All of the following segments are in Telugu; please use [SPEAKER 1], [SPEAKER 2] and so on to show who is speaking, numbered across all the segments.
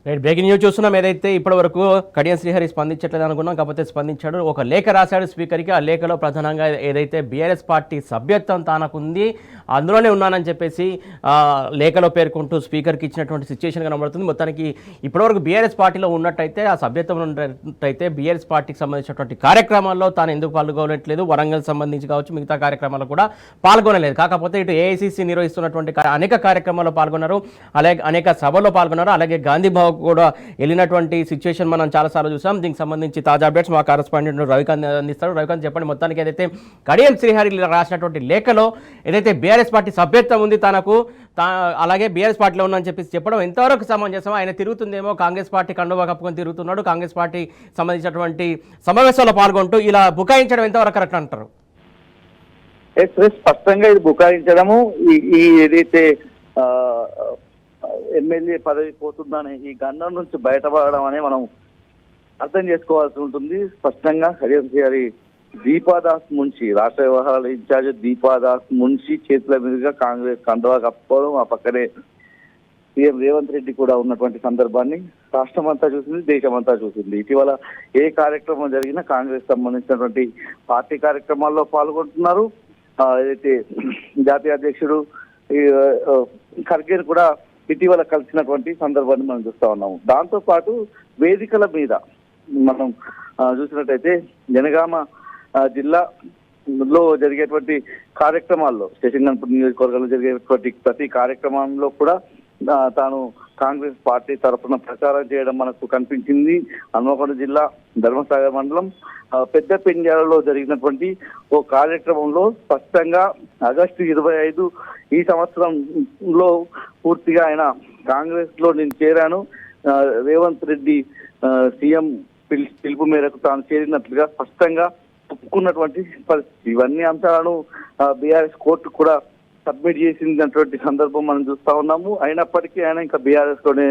[SPEAKER 1] రైట్, బ్రేకింగ్ న్యూస్ చూస్తున్నాం. ఏదైతే ఇప్పటి వరకు కడియం శ్రీహరి స్పందించట్లేదు అనుకున్నాం, కాకపోతే స్పందించాడు. ఒక లేఖ రాశాడు స్పీకర్కి. ఆ లేఖలో ప్రధానంగా ఏదైతే బీఆర్ఎస్ పార్టీ సభ్యత్వం తనకుంది, అందులోనే ఉన్నానని చెప్పేసి లేఖలో పేర్కొంటూ స్పీకర్కి ఇచ్చినటువంటి సిచ్యువేషన్ కనబడుతుంది. మొత్తానికి ఇప్పటివరకు బీఆర్ఎస్ పార్టీలో ఉన్నట్టయితే, ఆ సభ్యత్వం ఉన్నట్టయితే బీఆర్ఎస్ పార్టీకి సంబంధించినటువంటి కార్యక్రమాల్లో తాను ఎందుకు పాల్గొనట్లేదు, వరంగల్ సంబంధించి కావచ్చు మిగతా కార్యక్రమాల్లో కూడా పాల్గొనలేదు. కాకపోతే ఇటు ఏఐసీసీ నిర్వహిస్తున్నటువంటి అనేక కార్యక్రమాల్లో పాల్గొన్నారు, అలాగే అనేక సభల్లో పాల్గొన్నారు, అలాగే గాంధీ భవన్ కూడా వెళ్ళినటువంటి సిచ్యువేషన్ మనం చాలాసార్లు చూసాం. దీనికి సంబంధించి తాజా అప్డేట్స్ మా కరెస్పాండెంట్ రవికాంత్ అందిస్తారు. రవికాంత్, చెప్పండి, మొత్తానికి ఏదైతే కడియం శ్రీహరి రాసినటువంటి లేఖలో ఏదైతే బీఆర్ఎస్ పార్టీ సభ్యత్వం ఉంది తనకు, అలాగే బీఆర్ఎస్ పార్టీలో ఉందని చెప్పేసి చెప్పడం ఎంతవరకు సమంజసం? ఆయన తిరుగుతుందేమో, కాంగ్రెస్ పార్టీ కండువా కప్పుకొని తిరుగుతున్నాడు, కాంగ్రెస్ పార్టీ సంబంధించినటువంటి సమావేశాల్లో పాల్గొంటూ ఇలా బుకాయించడం ఎంతవరకు కరెక్ట్ అంటారు?
[SPEAKER 2] స్పష్టంగా ఇది బుకాయించడము, ఈ ఏదైతే ఎమ్మెల్యే పదవి పోతుందని ఈ గండం నుంచి బయటపడడం అనే మనం అర్థం చేసుకోవాల్సి ఉంటుంది. స్పష్టంగా కడియం శ్రీహరి దీపాదాస్ మున్షి, రాష్ట్ర వ్యవహారాల ఇన్ఛార్జ్ దీపాదాస్ మున్షి చేతుల మీదుగా కాంగ్రెస్ కండువా కప్పుకోవడం, ఆ పక్కనే సీఎం రేవంత్ రెడ్డి కూడా ఉన్నటువంటి సందర్భాన్ని రాష్ట్రం అంతా చూసింది, దేశం అంతా చూసింది. ఇటీవల ఏ కార్యక్రమం జరిగినా కాంగ్రెస్ సంబంధించినటువంటి పార్టీ కార్యక్రమాల్లో పాల్గొంటున్నారు. ఏదైతే జాతీయ అధ్యక్షుడు ఖర్గే కూడా ఇటీవల కలిసినటువంటి సందర్భాన్ని మనం చూస్తా ఉన్నాము. దాంతో పాటు వేదికల మీద మనం చూసినట్టయితే జనగామ జిల్లాలో జరిగేటువంటి కార్యక్రమాల్లో, స్టేషన్ గన్పూర్ నియోజకవర్గంలో జరిగేటువంటి ప్రతి కార్యక్రమంలో కూడా తాను కాంగ్రెస్ పార్టీ తరఫున ప్రచారం చేయడం మనకు కనిపించింది. హన్మకొండ జిల్లా ధర్మసాగర్ మండలం పెద్ద పెంజాలలో జరిగినటువంటి ఓ కార్యక్రమంలో స్పష్టంగా ఆగస్టు 25 ఈ సంవత్సరంలో పూర్తిగా ఆయన కాంగ్రెస్ లో నేను చేరాను, రేవంత్ రెడ్డి సీఎం పిలుపు మేరకు తాను చేరినట్లుగా స్పష్టంగా ఒప్పుకున్నటువంటి పరిస్థితి. ఇవన్నీ అంశాలను బీఆర్ఎస్ కోర్టు కూడా సబ్మిట్ చేసినటువంటి సందర్భం మనం చూస్తా ఉన్నాము. అయినప్పటికీ ఆయన ఇంకా బీఆర్ఎస్ లోనే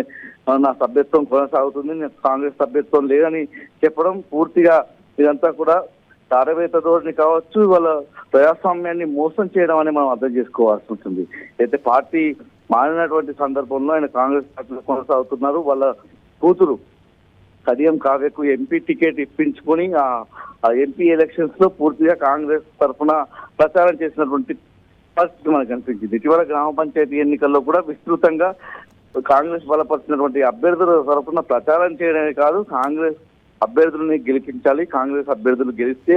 [SPEAKER 2] నా సభ్యత్వం కొనసాగుతుంది, కాంగ్రెస్ సభ్యత్వం లేదని చెప్పడం పూర్తిగా ఇదంతా కూడా తారవేత ధోరణి కావచ్చు, వాళ్ళ ప్రజాస్వామ్యాన్ని మోసం చేయడం అని మనం అర్థం చేసుకోవాల్సి ఉంటుంది. అయితే పార్టీ మారినటువంటి సందర్భంలో ఆయన కాంగ్రెస్ పార్టీలో కొనసాగుతున్నారు. వాళ్ళ కూతురు కడియం కావ్యకు ఎంపీ టికెట్ ఇప్పించుకొని ఆ ఎంపీ ఎలక్షన్స్ లో పూర్తిగా కాంగ్రెస్ తరఫున ప్రచారం చేసినటువంటి పరిస్థితి మనకు కనిపించింది. ఇటీవల గ్రామ పంచాయతీ ఎన్నికల్లో కూడా విస్తృతంగా కాంగ్రెస్ బలపరిచినటువంటి అభ్యర్థుల తరఫున ప్రచారం చేయడమే కాదు, కాంగ్రెస్ అభ్యర్థులని గెలిపించాలి, కాంగ్రెస్ అభ్యర్థులు గెలిస్తే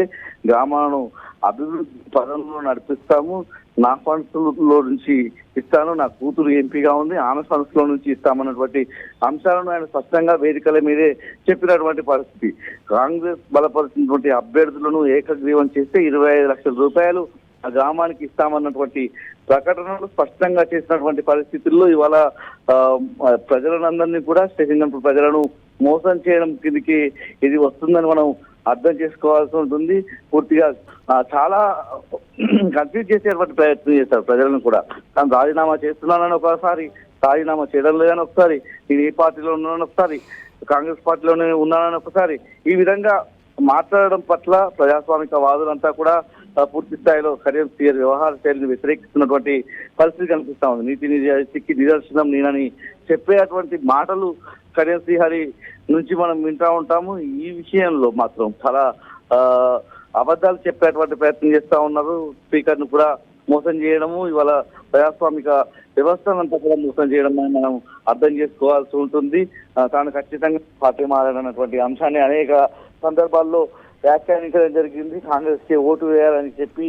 [SPEAKER 2] గ్రామాలను అభివృద్ధి పదంలో నడిపిస్తాము, నా ఫండ్స్ లో నుంచి ఇస్తాను, నా కూతురు ఎంపీగా ఉంది, ఆమె ఫండ్స్ లో నుంచి ఇస్తామన్నటువంటి అంశాలను ఆయన స్పష్టంగా వేదికల మీదే చెప్పినటువంటి పరిస్థితి. కాంగ్రెస్ బలపరిచినటువంటి అభ్యర్థులను ఏకగ్రీవం చేస్తే 25 లక్షల రూపాయలు ఆ గ్రామానికి ఇస్తామన్నటువంటి ప్రకటనలు స్పష్టంగా చేసినటువంటి పరిస్థితుల్లో ఇవాళ ప్రజలందరినీ కూడా స్టేషన్ ప్రజలను మోసం చేయడం కిందికి ఇది వస్తుందని మనం అర్థం చేసుకోవాల్సి ఉంటుంది. పూర్తిగా చాలా కన్ఫ్యూజ్ చేసేటువంటి ప్రయత్నం చేస్తారు ప్రజలను కూడా. తాను రాజీనామా చేస్తున్నానని ఒకసారి, రాజీనామా చేయడం లేదని ఒకసారి, నేను ఏ పార్టీలో ఉన్నానని ఒకసారి, కాంగ్రెస్ పార్టీలోనే ఉన్నానని ఒకసారి, ఈ విధంగా మాట్లాడడం పట్ల ప్రజాస్వామిక వాదులంతా కూడా పూర్తి స్థాయిలో కడియం శ్రీహరి వ్యవహార శైలిని వ్యతిరేకిస్తున్నటువంటి పరిస్థితి కనిపిస్తా ఉంది. నీతి నిజాయితీకి నిదర్శనం నేనని చెప్పేటువంటి మాటలు కడియం శ్రీహరి నుంచి మనం వింటా ఉంటాము. ఈ విషయంలో మాత్రం చాలా అబద్ధాలు చెప్పేటువంటి ప్రయత్నం చేస్తా ఉన్నారు. స్పీకర్ ను కూడా మోసం చేయడము, ఇవాళ ప్రజాస్వామిక వ్యవస్థనంతా కూడా మోసం చేయడం మనం అర్థం చేసుకోవాల్సి ఉంటుంది. తాను ఖచ్చితంగా పార్టీ మారాలన్నటువంటి అంశాన్ని అనేక సందర్భాల్లో వ్యాఖ్యానించడం జరిగింది. కాంగ్రెస్ కి ఓటు వేయాలని చెప్పి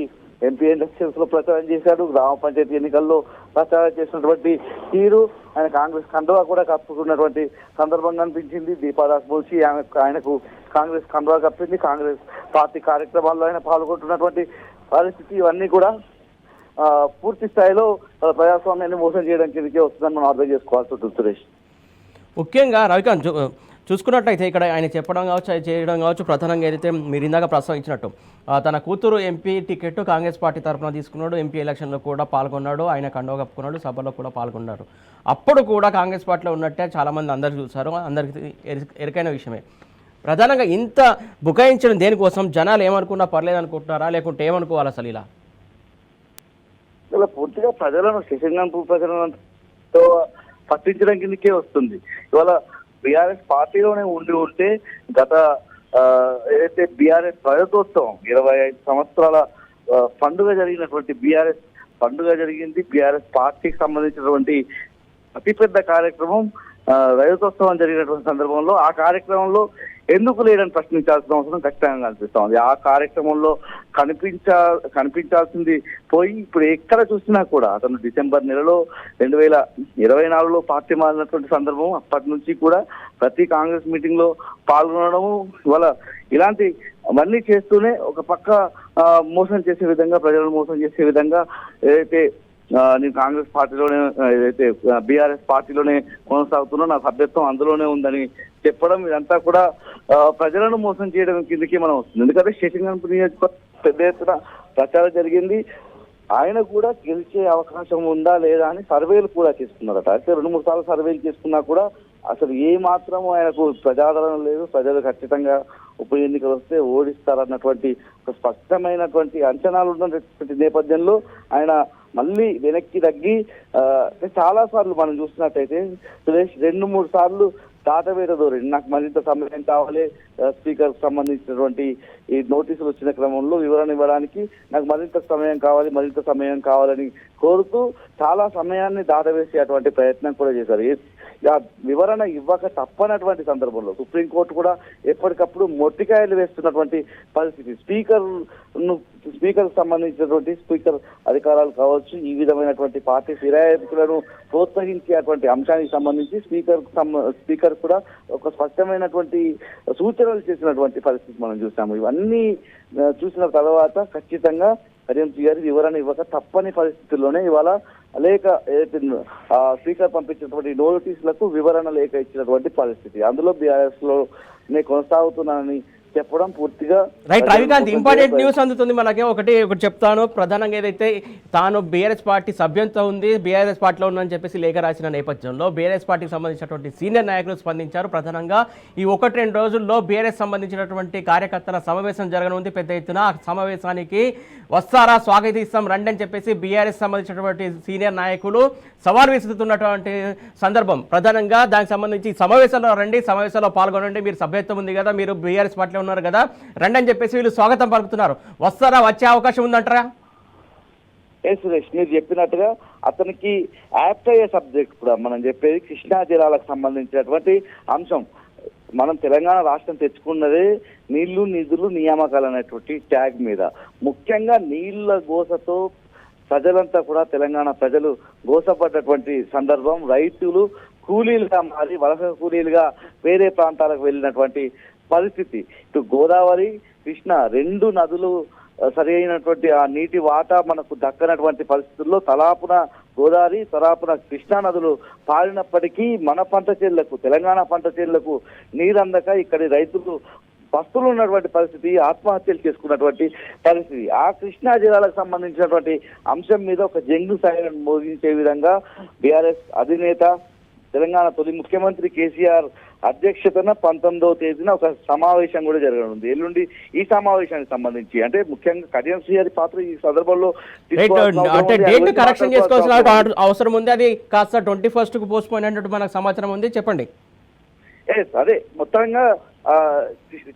[SPEAKER 2] ఎంపీ ఎలక్షన్స్ లో ప్రచారం చేశాడు, గ్రామ పంచాయతీ ఎన్నికల్లో ప్రచారం చేసినటువంటి తీరు, ఆయన కాంగ్రెస్ కండువా కూడా కప్పుకున్నటువంటి సందర్భం కనిపించింది. దీపాదాస్ మున్షి ఆయనకు కాంగ్రెస్ కండువా కప్పింది, కాంగ్రెస్ పార్టీ కార్యక్రమాల్లో ఆయన పాల్గొంటున్నటువంటి పరిస్థితి, ఇవన్నీ కూడా పూర్తి స్థాయిలో ప్రజాస్వామ్యాన్ని మోసం చేయడం కిందకే వస్తుందని మనం అర్థం చేసుకోవాల్సి ఉంటుంది. సురేష్,
[SPEAKER 1] ముఖ్యంగా రవికాంత్ చూసుకున్నట్లయితే ఇక్కడ ఆయన చెప్పడం కావచ్చు, అది చేయడం కావచ్చు, ప్రధానంగా ఏదైతే మీరు ఇందాక ప్రస్తావించినట్టు తన కూతురు ఎంపీ టికెట్ కాంగ్రెస్ పార్టీ తరఫున తీసుకున్నాడు, ఎంపీ ఎలక్షన్లో కూడా పాల్గొన్నాడు, ఆయన కండువా కప్పుకున్నాడు, సభలో కూడా పాల్గొన్నారు. అప్పుడు కూడా కాంగ్రెస్ పార్టీలో ఉన్నట్టే చాలామంది అందరు చూశారు, అందరికీ ఎరికైన విషయమే. ప్రధానంగా ఇంత బుకాయించడం దేనికోసం? జనాలు ఏమనుకున్నా పర్లేదు అనుకుంటున్నారా, లేకుంటే ఏమనుకోవాలి అసలు?
[SPEAKER 2] ఇలా పూర్తిగా ప్రజలను స్టేషన్ ప్రజలను పట్టించడం కిందకే వస్తుంది. ఇవాళ బీఆర్ఎస్ పార్టీలోనే ఉంటే గత ఏదైతే బీఆర్ఎస్ ప్రజాతోత్సవం 25 సంవత్సరాల పండుగ జరిగినటువంటి బీఆర్ఎస్ పండుగ జరిగింది. బీఆర్ఎస్ పార్టీకి సంబంధించినటువంటి అతిపెద్ద కార్యక్రమం రజతోత్సవం జరిగినటువంటి సందర్భంలో ఆ కార్యక్రమంలో ఎందుకు లేదని ప్రశ్నించాల్సిన అవసరం ఖచ్చితంగా కనిపిస్తోంది. ఆ కార్యక్రమంలో కనిపించాల్సింది పోయి ఇప్పుడు ఎక్కడ చూసినా కూడా అతను డిసెంబర్ నెలలో 2024లో పార్టీ మారినటువంటి సందర్భం, అప్పటి నుంచి కూడా ప్రతి కాంగ్రెస్ మీటింగ్ లో పాల్గొనడము, ఇవాళ ఇలాంటి అవన్నీ చేస్తూనే ఒక పక్క మోసం చేసే విధంగా, ప్రజలను మోసం చేసే విధంగా ఏదైతే నేను కాంగ్రెస్ పార్టీలోనే ఏదైతే బీఆర్ఎస్ పార్టీలోనే కొనసాగుతున్నా, నా సభ్యత్వం అందులోనే ఉందని చెప్పడం, ఇదంతా కూడా ప్రజలను మోసం చేయడం కిందకి మనం వస్తుంది. ఎందుకంటే శేషంగన్పూర్ నియోజకవర్గం పెద్ద ఎత్తున ప్రచారం జరిగింది. ఆయన కూడా గెలిచే అవకాశం ఉందా లేదా అని సర్వేలు కూడా చేసుకున్నారట. అయితే 2-3 సార్లు సర్వేలు చేసుకున్నా కూడా అసలు ఏ మాత్రం ఆయనకు ప్రజాదరణ లేదు. ప్రజలు ఖచ్చితంగా ఉప ఎన్నికలు వస్తే ఓడిస్తారన్నటువంటి ఒక స్పష్టమైనటువంటి అంచనాలు ఉన్నటువంటి నేపథ్యంలో ఆయన మళ్ళీ వెనక్కి తగ్గి చాలా సార్లు మనం చూసినట్టయితే సురేష్ 2-3 సార్లు దాటవేట దూరండి. నాకు మరింత సమయం కావాలి, స్పీకర్ సంబంధించినటువంటి ఈ నోటీసులు వచ్చిన క్రమంలో వివరణ ఇవ్వడానికి నాకు మరింత సమయం కావాలని కోరుతూ చాలా సమయాన్ని దాటవేసేటువంటి ప్రయత్నం కూడా చేశారు. వివరణ ఇవ్వక తప్పనటువంటి సందర్భంలో సుప్రీంకోర్టు కూడా ఎప్పటికప్పుడు మొట్టికాయలు వేస్తున్నటువంటి పరిస్థితి. స్పీకర్ సంబంధించినటువంటి స్పీకర్ అధికారాలు కావచ్చు, ఈ విధమైనటువంటి పార్టీ ఫిరాయింపులను ప్రోత్సహించేటువంటి అంశానికి సంబంధించి స్పీకర్ కూడా ఒక స్పష్టమైనటువంటి సూచనలు చేసినటువంటి పరిస్థితి మనం చూసాము. ఇవన్నీ చూసిన తర్వాత ఖచ్చితంగా కడియం గారి వివరణ ఇవ్వక తప్పని పరిస్థితుల్లోనే ఇవాళ లేఖ ఏదైతే స్పీకర్ పంపించినటువంటి నోటీసులకు వివరణ లేఖ ఇచ్చినటువంటి పరిస్థితి. అందులో బీఆర్ఎస్ లో కొనసాగుతున్నానని చెప్పడం పూర్తిగా
[SPEAKER 1] రైట్. రవికాంత్, ఇంపార్టెంట్ న్యూస్ అందుతుంది మనకి. ఒకటి చెప్తాను. ప్రధానంగా ఏదైతే తాను బీఆర్ఎస్ పార్టీ సభ్యత్వం ఉంది, బీఆర్ఎస్ పార్టీలో ఉందని చెప్పేసి లేఖ రాసిన నేపథ్యంలో బీఆర్ఎస్ పార్టీకి సంబంధించినటువంటి సీనియర్ నాయకులు స్పందించారు. ప్రధానంగా ఈ 1-2 రోజుల్లో బీఆర్ఎస్ సంబంధించినటువంటి కార్యకర్తల సమావేశం జరగనుంది పెద్ద ఎత్తున. ఆ సమావేశానికి వస్తారా, స్వాగతిస్తాం రండి అని చెప్పేసి బీఆర్ఎస్ సంబంధించినటువంటి సీనియర్ నాయకులు సవాల్ విసురుతున్నటువంటి సందర్భం. ప్రధానంగా దానికి సంబంధించి సమావేశంలో రండి, సమావేశంలో పాల్గొనండి, మీరు సభ్యత్వం ఉంది కదా, మీరు బీఆర్ఎస్ పార్టీలో ఉన్నారు కదా, రండి అని చెప్పేసి వీళ్ళు స్వాగతం పలుకుతున్నారు. వస్తారా, వచ్చే అవకాశం ఉందంటారా?
[SPEAKER 2] సురేష్, మీరు చెప్పినట్టుగా అతనికి యాప్ట్ అయ్యే సబ్జెక్ట్ కూడా మనం చెప్పేది కృష్ణా జిల్లాలకు సంబంధించినటువంటి అంశం. మనం తెలంగాణ రాష్ట్రం తెచ్చుకున్నదే నీళ్లు, నిధులు, నియామకాలు అనేటువంటి ట్యాగ్ మీద. ముఖ్యంగా నీళ్ల గోసతో ప్రజలంతా కూడా, తెలంగాణ ప్రజలు గోసపడ్డటువంటి సందర్భం. రైతులు కూలీలుగా మారి వలస కూలీలుగా వేరే ప్రాంతాలకు వెళ్ళినటువంటి పరిస్థితి. ఇటు గోదావరి, కృష్ణ 2 నదులు సరి అయినటువంటి ఆ నీటి వాటా మనకు దక్కనటువంటి పరిస్థితుల్లో తలాపున గోదావరి, తలాపున కృష్ణా నదులు పారినప్పటికీ మన పంట చేనులకు, తెలంగాణ పంట చేనులకు నీరందక ఇక్కడి రైతులు పస్తులు ఉన్నటువంటి పరిస్థితి, ఆత్మహత్యలు చేసుకున్నటువంటి పరిస్థితి. ఆ కృష్ణా జిల్లాలకు సంబంధించినటువంటి అంశం మీద ఒక జంగు సైరన్ మోగించే విధంగా బీఆర్ఎస్ అధినేత, తెలంగాణ తొలి ముఖ్యమంత్రి కేసీఆర్ అధ్యక్షతన 19వ తేదీన ఒక సమావేశం కూడా జరగనుంది. ఎల్లుండి ఈ సమావేశానికి సంబంధించి అంటే ముఖ్యంగా కడియం శ్రీహరి పాత్ర ఈ సందర్భంలో
[SPEAKER 1] కరెక్షన్ చేసుకోవాల్సిన అవసరం ఉంది. అది కాస్త 21st కు పోస్ట్ పోయిన్ అన్నట్టు మనకు సమాచారం ఉంది. చెప్పండి.
[SPEAKER 2] అదే మొత్తంగా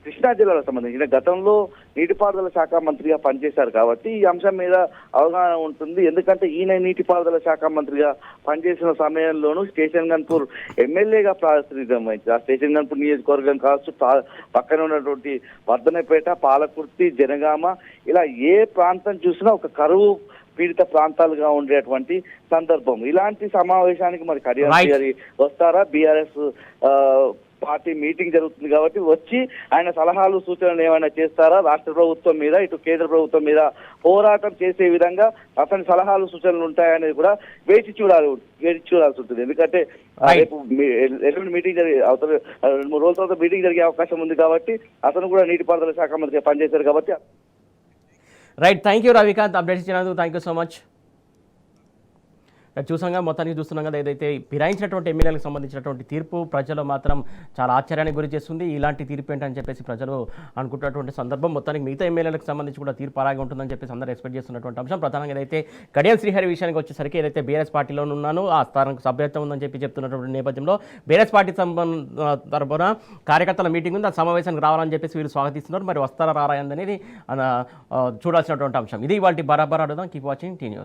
[SPEAKER 2] కృష్ణా జిల్లాలకు సంబంధించిన గతంలో నీటిపారుదల శాఖ మంత్రిగా పనిచేశారు కాబట్టి ఈ అంశం మీద అవగాహన ఉంటుంది. ఎందుకంటే ఈయన నీటిపారుదల శాఖ మంత్రిగా పనిచేసిన సమయంలోనూ స్టేషన్గన్పూర్ ఎమ్మెల్యేగా ప్రాతినిధ్యం వహించారు. ఆ స్టేషన్గన్పూర్ నియోజకవర్గం కావచ్చు, పక్కన ఉన్నటువంటి వర్ధనపేట, పాలకుర్తి, జనగామ, ఇలా ఏ ప్రాంతం చూసినా ఒక కరువు పీడిత ప్రాంతాలుగా ఉండేటువంటి సందర్భం. ఇలాంటి సమావేశానికి మరి కడియం గారి వస్తారా? బీఆర్ఎస్ పార్టీ మీటింగ్ జరుగుతుంది కాబట్టి వచ్చి ఆయన సలహాలు సూచనలు ఏమైనా చేస్తారా? రాష్ట్ర ప్రభుత్వం మీద, ఇటు కేంద్ర ప్రభుత్వం మీద పోరాటం చేసే విధంగా అతని సలహాలు సూచనలు ఉంటాయనేది కూడా వేచి చూడాల్సి ఉంటుంది. ఎందుకంటే రేపు ఎల్లుండి మీటింగ్ అవతల 2-3 రోజుల తర్వాత మీటింగ్ జరిగే అవకాశం ఉంది కాబట్టి అతను కూడా నీటిపారుదల శాఖ మంత్రిగా పనిచేశారు కాబట్టి.
[SPEAKER 1] Right. Thank you Ravikanth, updates ఇచ్చినందుకు థ్యాంక్ యూ సో మచ్. చూసాగా మొత్తానికి చూస్తున్నాం కదా, ఏదైతే ఫిరాయించినటువంటి ఎమ్మెల్యేలకు సంబంధించినటువంటి తీర్పు ప్రజలు మాత్రం చాలా ఆశ్చర్యానికి గురి చేస్తుంది. ఇలాంటి తీర్పు ఏంటని చెప్పేసి ప్రజలు అనుకుంటున్నటువంటి సందర్భం. మొత్తానికి మిగతా ఎమ్మెల్యేలకు సంబంధించి కూడా తీర్పు అలాగే ఉంటుందని చెప్పేసి అందరూ ఎక్స్పెక్ట్ చేస్తున్నటువంటి అంశం. ప్రధానంగా ఏదైతే కడియం శ్రీహరి విషయానికి వచ్చేసరికి ఏదైతే బీఆర్ఎస్ పార్టీలో ఉన్నాను ఆ స్థానానికి సభ్యత్వం ఉందని చెప్తున్నటువంటి నేపథ్యంలో బీఆర్ఎస్ పార్టీ తరపున కార్యకర్తల మీటింగ్ ఉంది, ఆ సమావేశానికి రావాలని చెప్పేసి వీరు స్వాగతిస్తున్నారు. మరి వస్తారా రారా అనేది చూడాల్సినటువంటి అంశం. ఇది ఇవాళ బరాబర్ అడుగుదాం. Keep watching tea news.